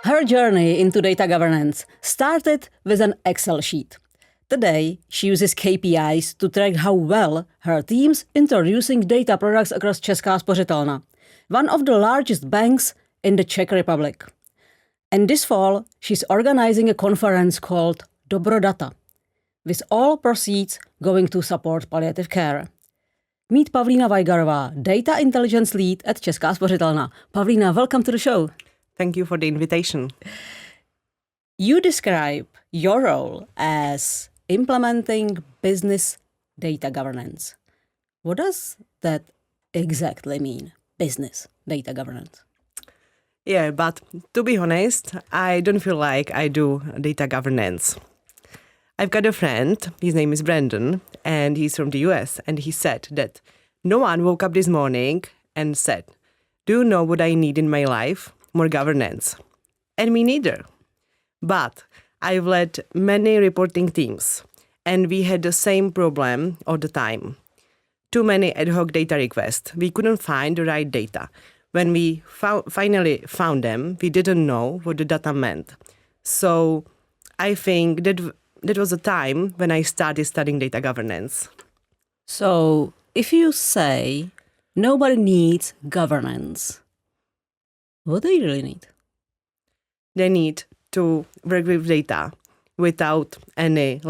Her journey into data governance started with an Excel sheet. Today, she uses KPIs to track how well her team's introducing data products across Česká spořitelna, one of the largest banks in the Czech Republic. And this fall, she's organizing a conference called Dobrodata, with all proceeds going to support palliative care. Meet Pavlína Vajgarová, Data Intelligence Lead at Česká spořitelna. Pavlína, welcome to the show. Thank you for the invitation. You describe your role as implementing business data governance. What does that exactly mean, business data governance? Yeah, but to be honest, I don't feel like I do data governance. I've got a friend, his name is Brandon, and he's from the US, and he said that no one woke up this morning and said, "Do you know what I need in my life? More governance." And me neither. But I've led many reporting teams, and we had the same problem all the time. Too many ad hoc data requests. We couldn't find the right data. When we finally found them, we didn't know what the data meant. So I think that was a time when I started studying data governance. So if you say nobody needs governance, what do you really need? They need to work with data without any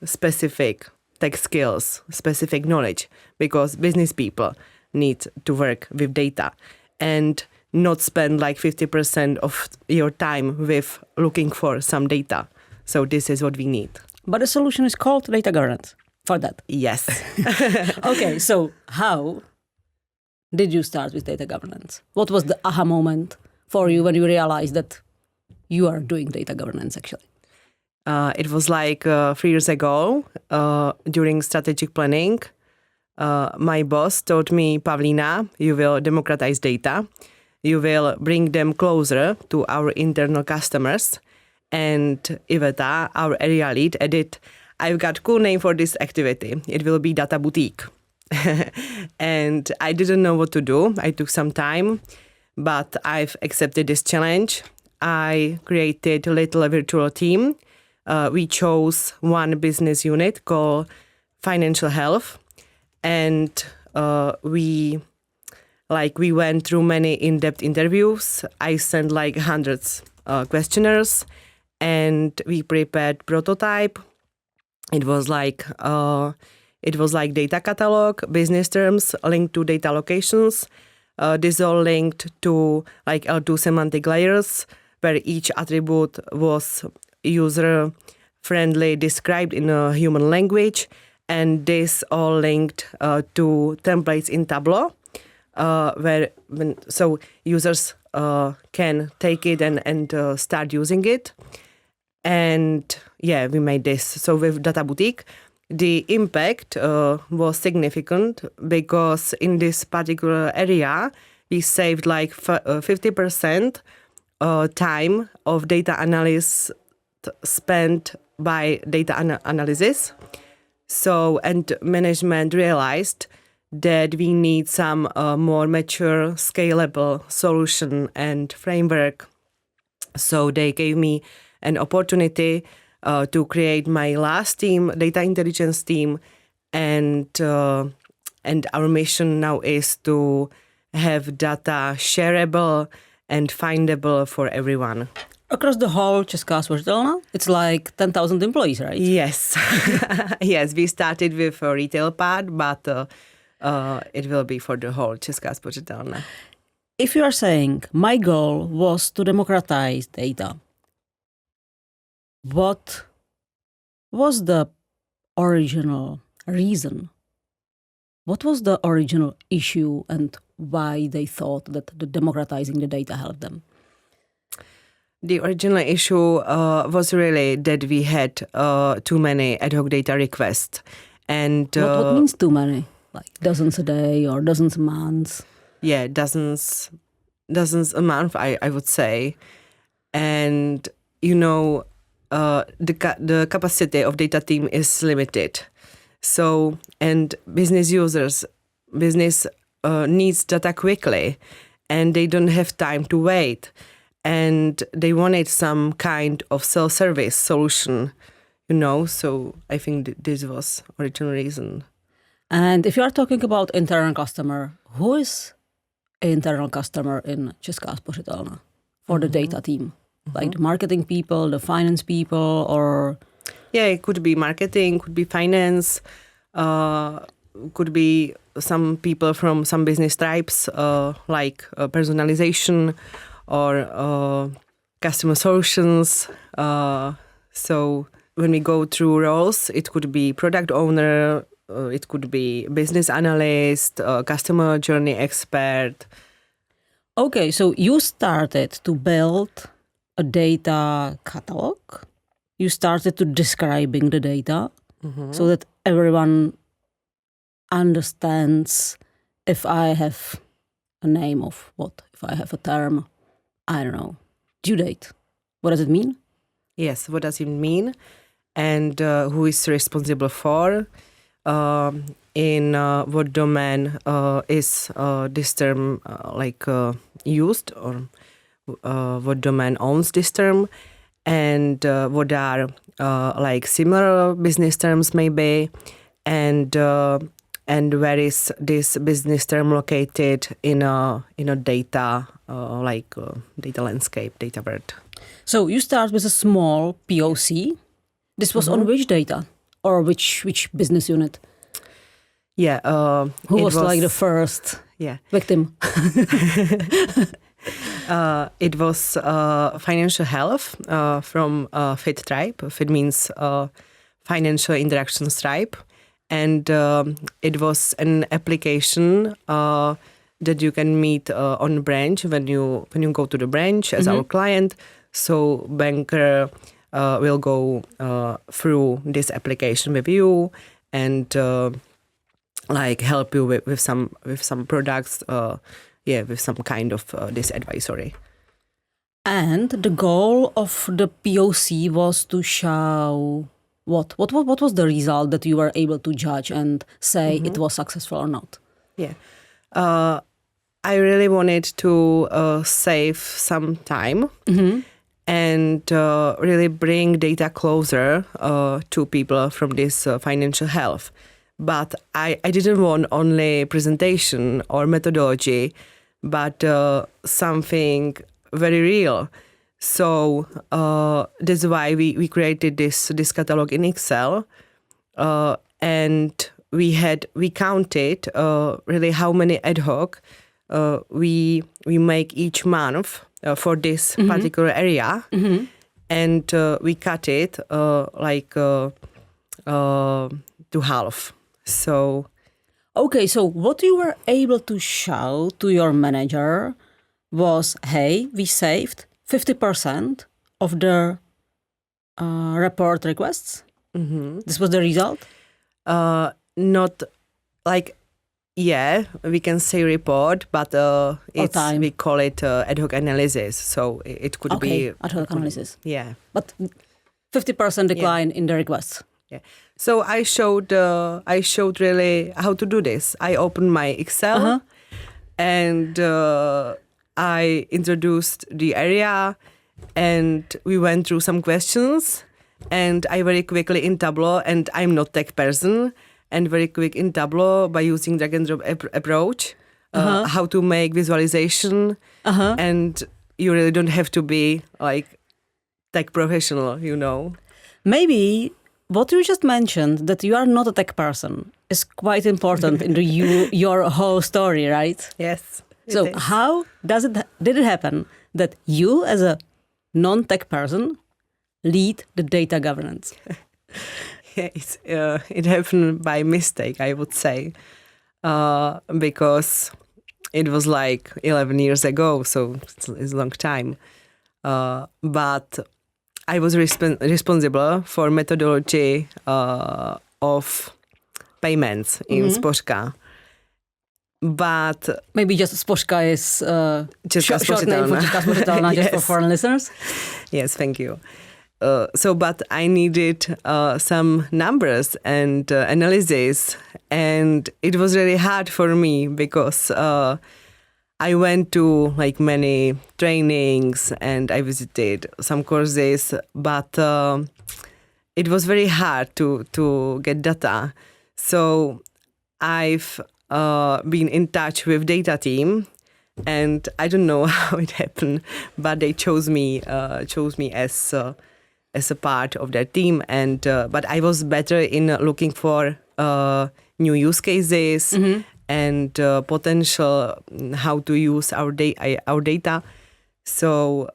specific tech skills, specific knowledge, because business people need to work with data and not spend 50% of your time with looking for some data. So this is what we need. But the solution is called data governance for that. Yes. Okay, so how did you start with data governance? What was the aha moment for you when you realized that you are doing data governance actually? It was 3 years ago during strategic planning. My boss told me, Pavlína, you will democratize data. You will bring them closer to our internal customers. And Iveta, our area lead, added, I've got cool name for this activity. It will be Data Boutique. And I didn't know what to do. I took some time, but I've accepted this challenge. I created a little virtual team. We chose one business unit called Financial Health. And we went through many in-depth interviews. I sent hundreds questionnaires, and we prepared prototype. It was data catalog, business terms linked to data locations. This all linked to L2 semantic layers, where each attribute was user-friendly described in a human language. And this all linked to templates in Tableau, so users can take it and start using it. And yeah, we made this. So with Data Boutique, the impact was significant because in this particular area, we saved 50% time of data analysts spent by data analysis. So, and management realized that we need some more mature, scalable solution and framework. So they gave me an opportunity to create my last team, data intelligence team, and our mission now is to have data shareable and findable for everyone. Across the whole Česká spořitelna, it's 10,000 employees, right? Yes. Yes, we started with a retail part, but it will be for the whole Česká spořitelna. If you are saying my goal was to democratize data, what was the original reason? What was the original issue and why they thought that the democratizing the data helped them? The original issue was really that we had too many ad hoc data requests. And what means too many? Dozens a day or dozens a month? Yeah, dozens a month, I would say. And, the capacity of data team is limited. So, and business needs data quickly, and they don't have time to wait. and they wanted some kind of self-service solution, so I think this was original reason. And if you are talking about internal customer, who is internal customer in Česká spořitelna for the data team? Like the marketing people, the finance people, or... Yeah, it could be marketing, could be finance, could be some people from some business types, like personalization or customer solutions. So when we go through roles, it could be product owner, it could be business analyst, customer journey expert. Okay, so you started to build a data catalog. You started to describing the data so that everyone understands if I have a name of what, if I have a term, I don't know, due date. What does it mean? Yes, what does it mean? And who is responsible for? In what domain is this term used, or what domain owns this term, and what are similar business terms maybe, and where is this business term located in a data data landscape, data world. So you start with a small POC. This was on which data or which business unit? Yeah, who was like the first victim? It was financial health from FIT tribe. FIT means financial interactions tribe, and it was an application that you can meet on branch when you go to the branch as our client. So banker will go through this application with you and help you with some products. With some kind of this advisory. And the goal of the POC was to show what was the result that you were able to judge and say it was successful or not? Yeah, I really wanted to save some time and really bring data closer to people from this financial health. But I didn't want only presentation or methodology, but something very real. So that's why we created this catalog in Excel, and we counted really how many ad hoc we make each month for this particular area, and we cut it to half. So, okay, so what you were able to show to your manager was, hey, we saved 50% of the report requests. This was the result? Not we can say report, but we call it ad hoc analysis. So it could be ad hoc analysis. Yeah, but 50% decline in the requests. Yeah. So I showed really how to do this. I opened my Excel and I introduced the area, and we went through some questions, and I very quickly in Tableau, and I'm not tech person, and very quick in Tableau by using drag and drop approach, how to make visualization, and you really don't have to be tech professional, Maybe what you just mentioned, that you are not a tech person, is quite important in your whole story, right? Yes. So how did it happen that you, as a non-tech person, lead the data governance? It happened by mistake, I would say, because it was 11 years ago, so it's a long time. But I was responsible for methodology of payments in Česká. But maybe just Spořka is Česká short name for Česká spořitelna, just for foreign listeners. Yes, thank you. But I needed some numbers and analysis, and it was really hard for me because I went to like many trainings and I visited some courses, but it was very hard to get data. So I've been in touch with data team, and I don't know how it happened, but they chose me as a part of their team. And but I was better in looking for new use cases and potential how to use our data. So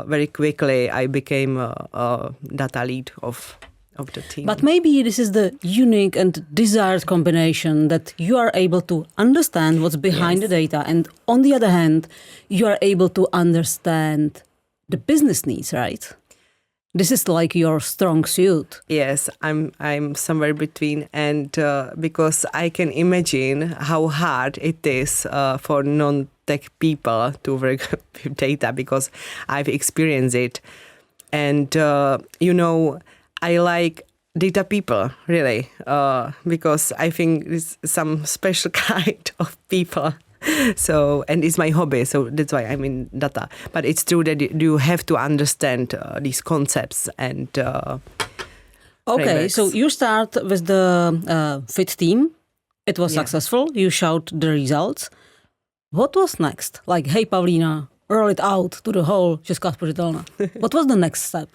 very quickly I became a data lead of the team. But maybe this is the unique and desired combination that you are able to understand what's behind the data, and on the other hand, you are able to understand the business needs, right? This is like your strong suit. Yes, I'm somewhere between, and because I can imagine how hard it is for non-tech people to work with data, because I've experienced it. And I like data people, really, because I think it's some special kind of people. So, and it's my hobby, so that's why I'm in data. But it's true that you have to understand these concepts and Okay, frameworks. so you start with the FIT team. It was successful. You showed the results. What was next? Like, hey, Pavlína, roll it out to the whole Česká spořitelna. What was the next step?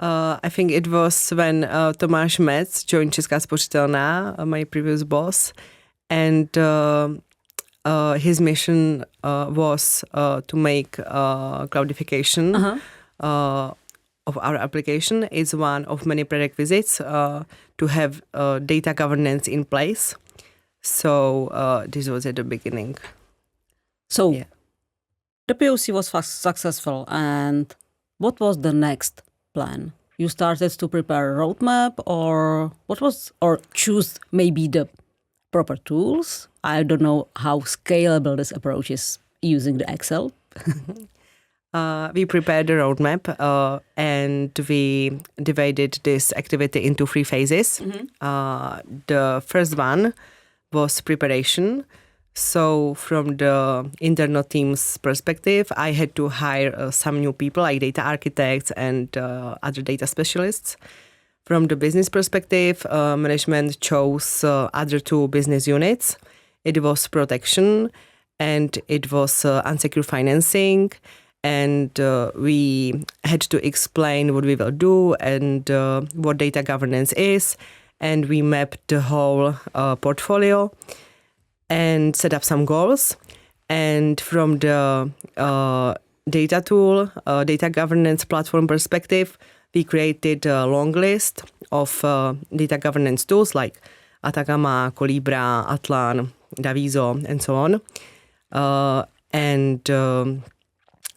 I think it was when Tomáš Metz joined Česká spořitelna, my previous boss, and his mission was to make cloudification of our application. It's one of many prerequisites to have data governance in place. So this was at the beginning. So the POC was successful, and what was the next plan? You started to prepare a roadmap, or choose maybe the proper tools? I don't know how scalable this approach is using the Excel. We prepared a roadmap and we divided this activity into 3 phases. The first one was preparation. So from the internal team's perspective, I had to hire some new people like data architects and other data specialists. From the business perspective, management chose other 2 business units. It was protection and it was unsecured financing. And we had to explain what we will do and what data governance is. And we mapped the whole portfolio and set up some goals. And from the data tool, data governance platform perspective, we created a long list of data governance tools like Atacama, Colibra, Atlan, Daviso, and so on.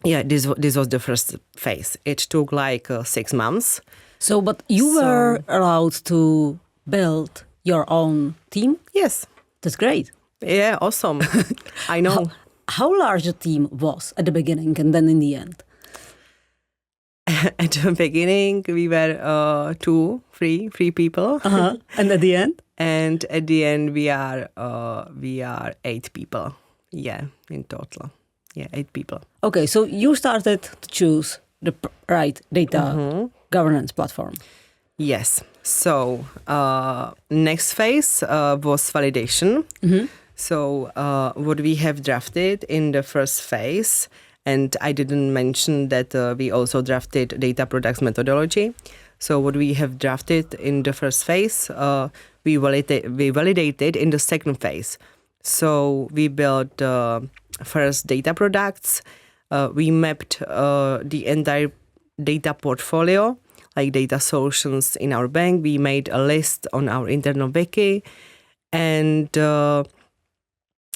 This was the first phase. It took like 6 months. So, but you were allowed to build your own team? Yes. That's great. Yeah, awesome. I know. How large the team was at the beginning and then in the end? At the beginning, we were 3 people. And at the end? And at the end, we are 8 people. Yeah, in total. Yeah, 8 people. Okay, so you started to choose the right data governance platform. Yes. So next phase was validation. So what we have drafted in the first phase, and I didn't mention that we also drafted data products methodology. So what we have drafted in the first phase, we validated in the second phase. So we built first data products. We mapped the entire data portfolio, like data solutions in our bank. We made a list on our internal wiki, and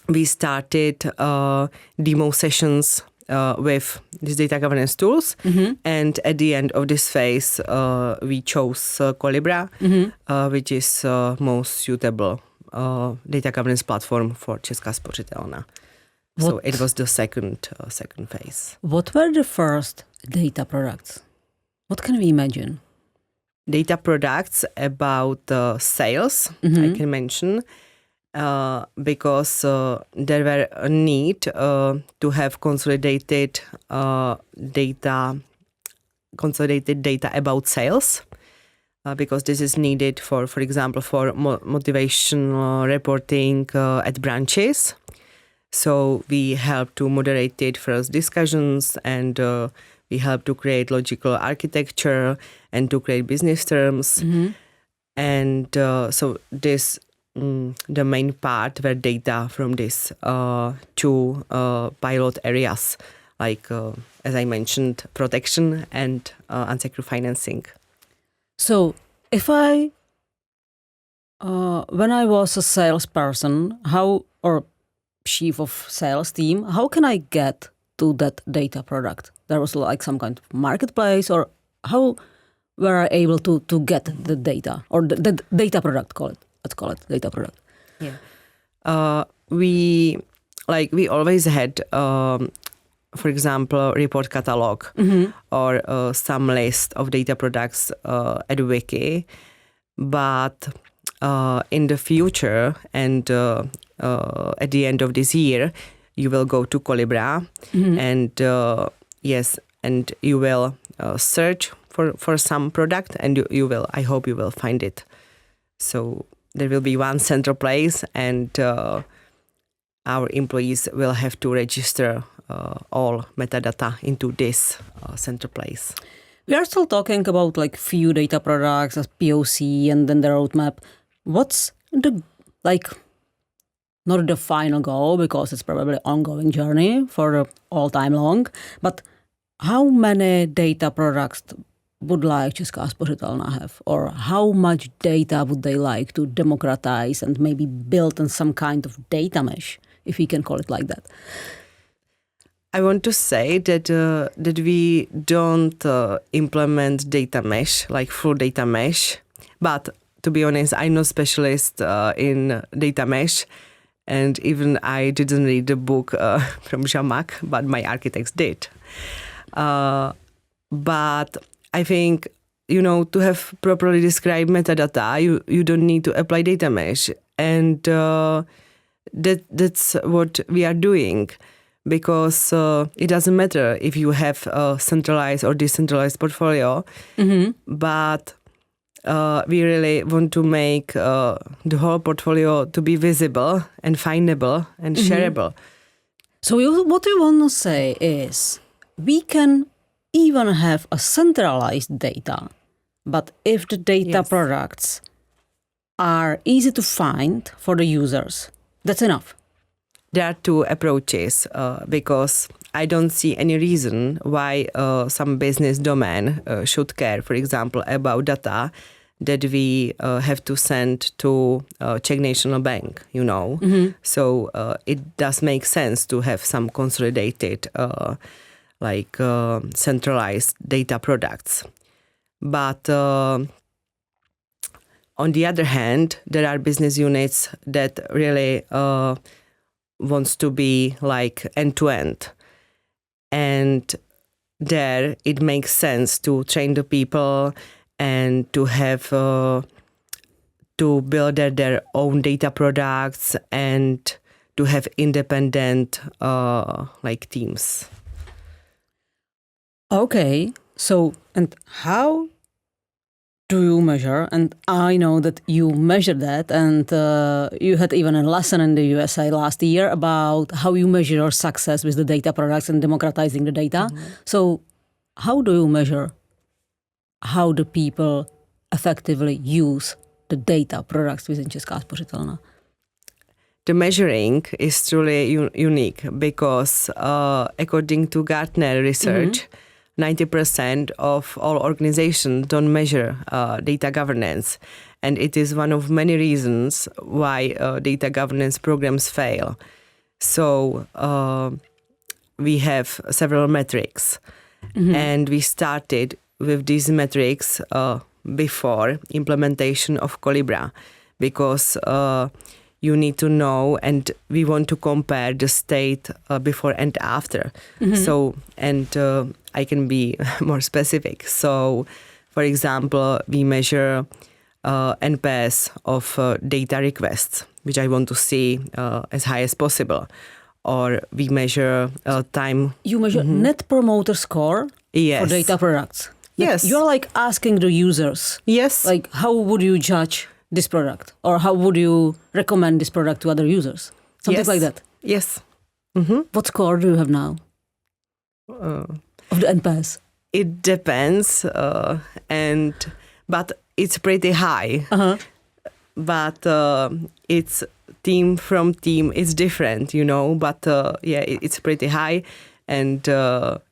we started demo sessions with these data governance tools. And at the end of this phase, we chose Colibra, which is most suitable data governance platform for Česká spořitelna. So it was the second phase. What were the first data products? What can we imagine? Data products about sales, I can mention. because there were a need to have consolidated data about sales. Because this is needed for example, for motivational reporting at branches. So we help to moderate it first discussions, and we help to create logical architecture and to create business terms. And so this the main part were data from this two pilot areas, like as I mentioned, protection and unsecured financing. So if when I was a salesperson, or chief of sales team, how can I get to that data product? There was like some kind of marketplace, or how were I able to get the data, or the data product, let's call it data product? Yeah. We always had, for example, report catalog or some list of data products at Wiki. But in the future and at the end of this year, you will go to Colibra and and you will search for some product, and I hope you will find it. So there will be one central place, and our employees will have to register all metadata into this central place. We are still talking about like few data products as POC and then the roadmap. What's the not the final goal, because it's probably an ongoing journey for all time long, but how many data products would like Česká spořitelna have, or how much data would they like to democratize and maybe build in some kind of data mesh, if we can call it like that? I want to say that we don't implement data mesh, like full data mesh. But to be honest, I'm no specialist in data mesh. And even I didn't read the book from Zhamak, but my architects did. But I think, to have properly described metadata, you don't need to apply data mesh. And that's what we are doing. Because it doesn't matter if you have a centralized or decentralized portfolio, but we really want to make the whole portfolio to be visible and findable and shareable. So what we want to say is we can even have a centralized data, but if the data products are easy to find for the users, that's enough. There are two approaches because I don't see any reason why some business domain should care, for example, about data that we have to send to Czech National Bank, So it does make sense to have some consolidated, centralized data products. But on the other hand, there are business units that really wants to be like end-to-end. And there it makes sense to train the people and to have to build their own data products and to have independent teams. Okay, so and how do you measure? And I know that you measure that, and you had even a lesson in the USA last year about how you measure your success with the data products and democratizing the data. So how do you measure how the people effectively use the data products within Česká spořitelna? The measuring is truly unique because according to Gartner research, 90% of all organizations don't measure data governance. And it is one of many reasons why data governance programs fail. So we have several metrics. And we started with these metrics before implementation of Colibra, because you need to know, and we want to compare the state before and after. So, and I can be more specific. So, for example, we measure NPS of data requests, which I want to see as high as possible. Or we measure time. You measure net promoter score for data products. Like Yes. You're like asking the users. Yes. Like, how would you judge this product? Or how would you recommend this product to other users? Something Yes. like that. Yes. What score do you have now of the NPS? It depends, but it's pretty high. But it's team from team. It's different, But it's pretty high, and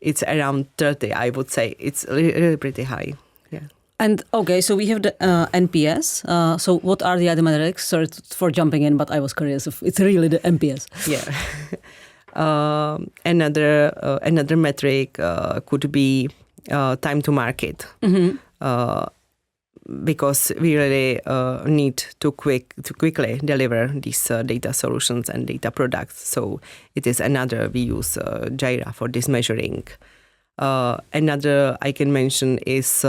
it's around 30. I would say it's really pretty high. Yeah. And okay, so we have the NPS. So what are the other metrics? Sorry for jumping in, but I was curious if it's really the NPS. Yeah. Another metric could be time to market, because we really need to quickly deliver these data solutions and data products. So it is another, we use Jira for this measuring. Another I can mention is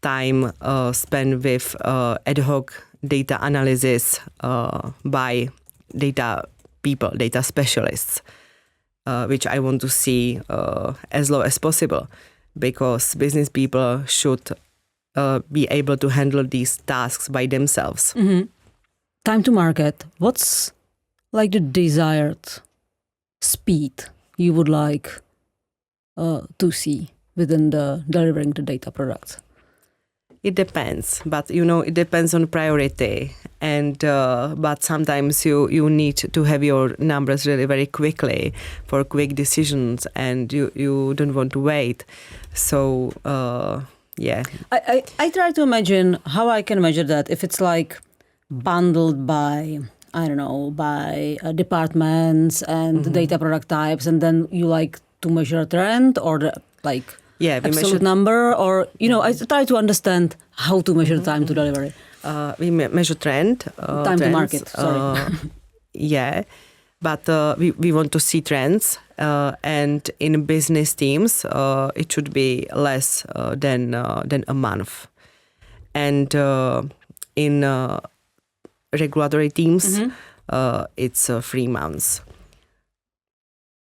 time spent with ad hoc data analysis by data people, data specialists, which I want to see as low as possible, because business people should be able to handle these tasks by themselves. Time to market. What's like the desired speed you would like to see within the delivering the data products? It depends, but it depends on priority, and but sometimes you need to have your numbers really very quickly for quick decisions, and you don't want to wait. So yeah. I try to imagine how I can measure that if it's like bundled by, I don't know, by departments and data product types, and then you like to measure a trend or the like absolute number, or I try to understand how to measure time to delivery. We measure trend. Time to market, sorry. Yeah, but we want to see trends, and in business teams, it should be less than a month, and in regulatory teams, it's 3 months.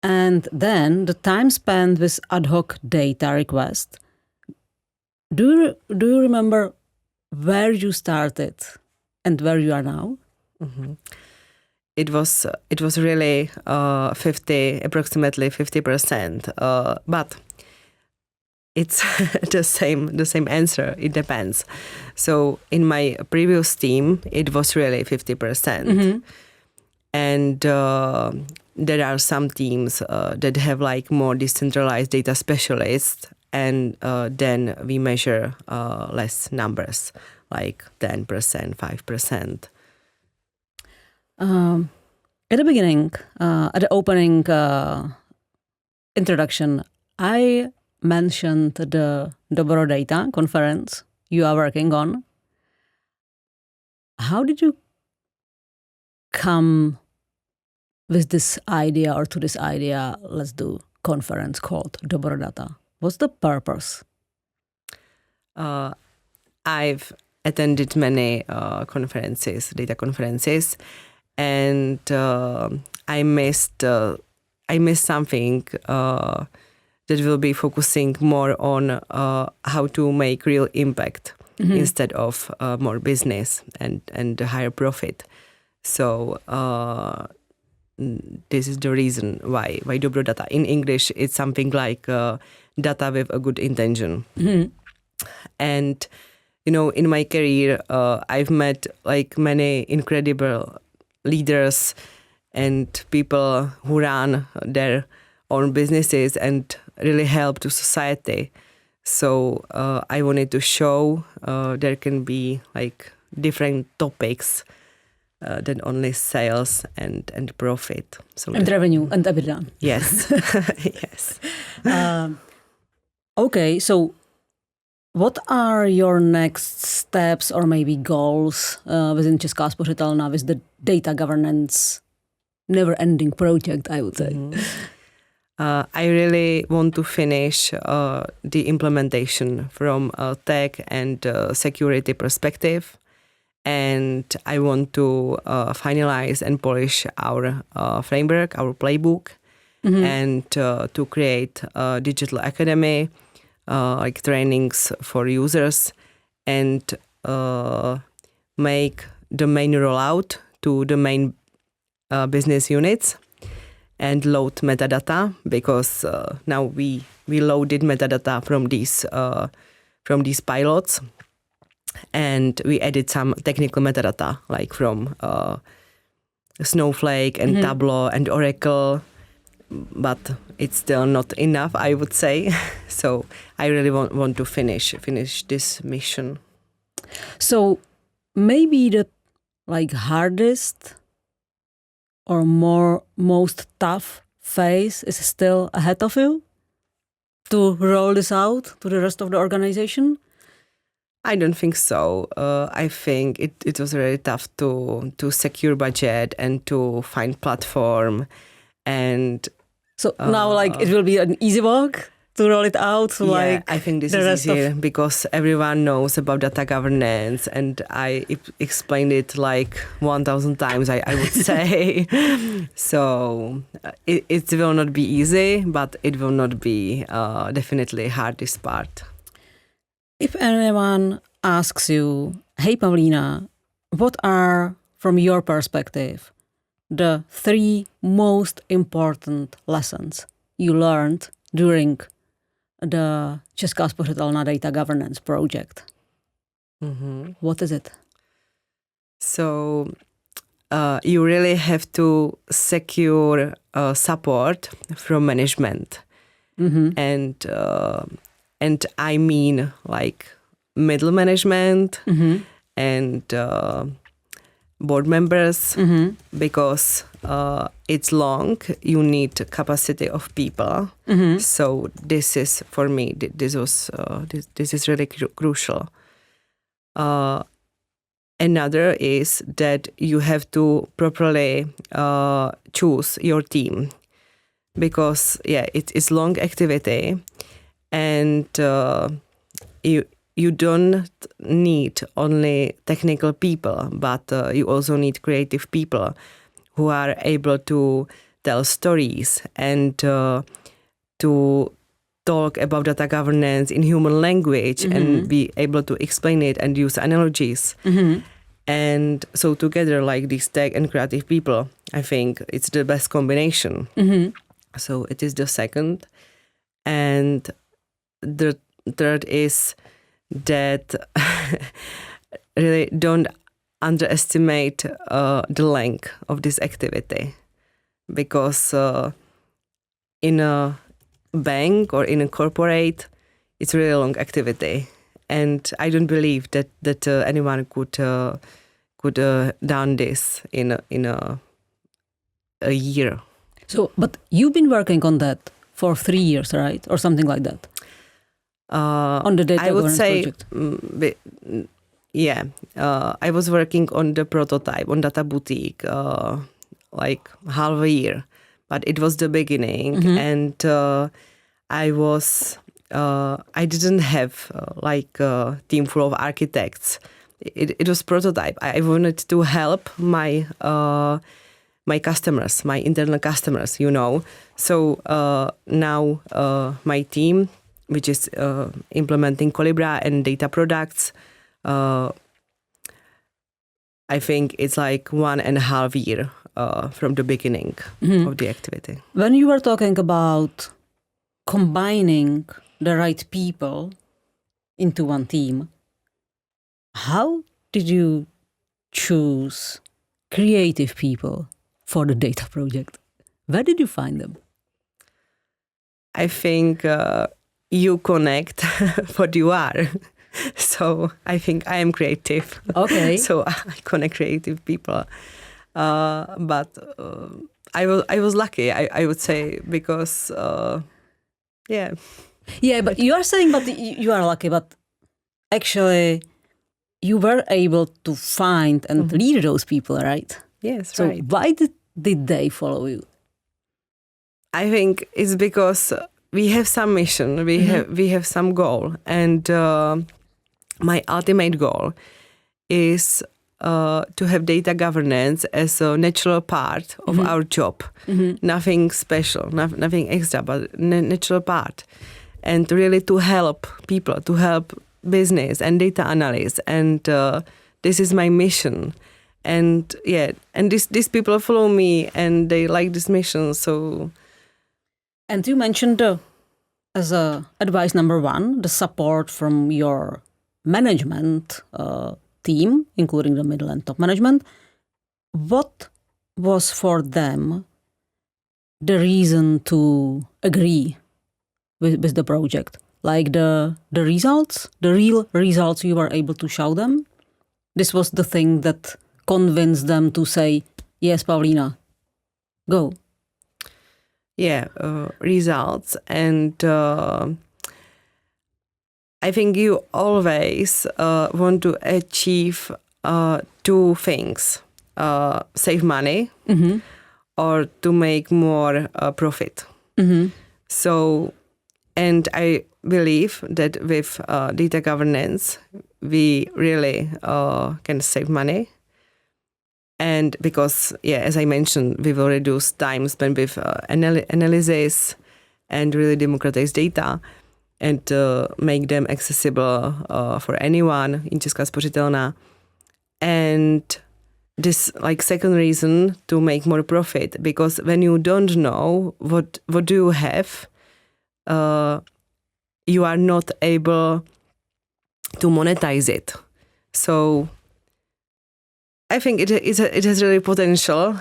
And then the time spent with ad hoc data request. Do you remember where you started and where you are now? It was really approximately 50%, but it's the same answer. It depends. So in my previous team, it was really 50%, and there are some teams that have like more decentralized data specialists, and then we measure less numbers, like 10%, 5%. At the beginning, at the opening introduction, I mentioned the Dobro Data conference you are working on. How did you come with this idea, or to this idea, let's do conference called Dobro Data? What's the purpose? I've attended many data conferences, and I missed something that will be focusing more on how to make real impact instead of more business and higher profit. So this is the reason why Dobro Data. In English, it's something like data with a good intention. And in my career, I've met like many incredible leaders and people who run their own businesses and really help to society. So I wanted to show there can be like different topics than only sales and profit. So and revenue and EBITDA. Yes. Yes. Okay, so what are your next steps or maybe goals within Česká spořitelna with the data governance never-ending project, I would say? I really want to finish the implementation from a tech and security perspective. And I want to finalize and polish our framework, our playbook, and to create a digital academy, like trainings for users, and make the main rollout to the main business units and load metadata, because now we loaded metadata from these pilots. And we added some technical metadata, like from Snowflake and Tableau and Oracle, but it's still not enough, I would say. So I really want to finish this mission. So maybe the hardest or most tough phase is still ahead of you to roll this out to the rest of the organization? I don't think so. I think it was really tough to secure budget and to find platform, and so now it will be an easy walk to roll it out. I think this is easier because everyone knows about data governance, and I explained it like 1,000 times. I would say so. It will not be easy, but it will not be definitely hardest part. If anyone asks you, hey Pavlína, what are, from your perspective, the 3 most important lessons you learned during the Česká spořitelna data governance project? What is it? So you really have to secure support from management. And I mean like middle management and board members, because it's long. You need capacity of people. So this is, for me, this is really crucial. Another is that you have to properly choose your team, because it's long activity. And you don't need only technical people, but you also need creative people who are able to tell stories and to talk about data governance in human language and be able to explain it and use analogies. And so together, like these tech and creative people, I think it's the best combination. So it is the second. And the third is that really don't underestimate the length of this activity, because in a bank or in a corporate, it's really long activity, and I don't believe that anyone could done this in a year. So, but you've been working on that for 3 years, right, or something like that? On the data I would governance say, project. I was working on the prototype on Data Boutique like half a year, but it was the beginning, and I didn't have like a team full of architects. It was prototype. I wanted to help my customers, my internal customers, So now my team, which is implementing Colibra and data products, I think it's like 1.5 years from the beginning of the activity. When you were talking about combining the right people into one team, how did you choose creative people for the data project? Where did you find them? I think you connect what you are. So I think I am creative. Okay. So I connect creative people. But I was lucky, I would say, because yeah. Yeah, but you are saying, but you are lucky, but actually you were able to find and lead those people, right? Yes, so right. Why did they follow you? I think it's because we have some mission, we have some goal, and my ultimate goal is to have data governance as a natural part of our job. Nothing special, nothing extra, but natural part. And really to help people, to help business and data analysts. And this is my mission. And and these people follow me and they like this mission. So, and you mentioned as advice number 1, the support from your management team, including the middle and top management. What was for them the reason to agree with the project? Like the results, the real results you were able to show them? This was the thing that convinced them to say, yes, Pavlína, go. Yeah, results. And I think you always want to achieve 2 things. Save money or to make more profit. So, and I believe that with data governance, we really can save money. And because, as I mentioned, we will reduce time spent with analysis and really democratize data and make them accessible for anyone in Česká spořitelna. And this second reason to make more profit, because when you don't know what do you have, you are not able to monetize it. So I think it has really potential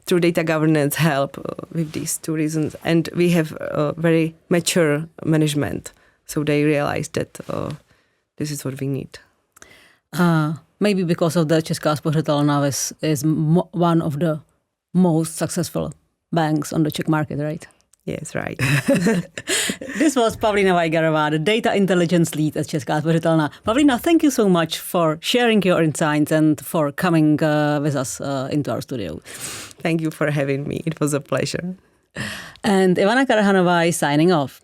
through data governance help with these 2 reasons. And we have a very mature management. So they realize that this is what we need. Maybe because of the Česká spořitelna is one of the most successful banks on the Czech market, right? Yes, right. This was Pavlína Vajgarová, the data intelligence lead at Česká spořitelna. Pavlína, thank you so much for sharing your insights and for coming with us into our studio. Thank you for having me. It was a pleasure. And Ivana Karhanová is signing off.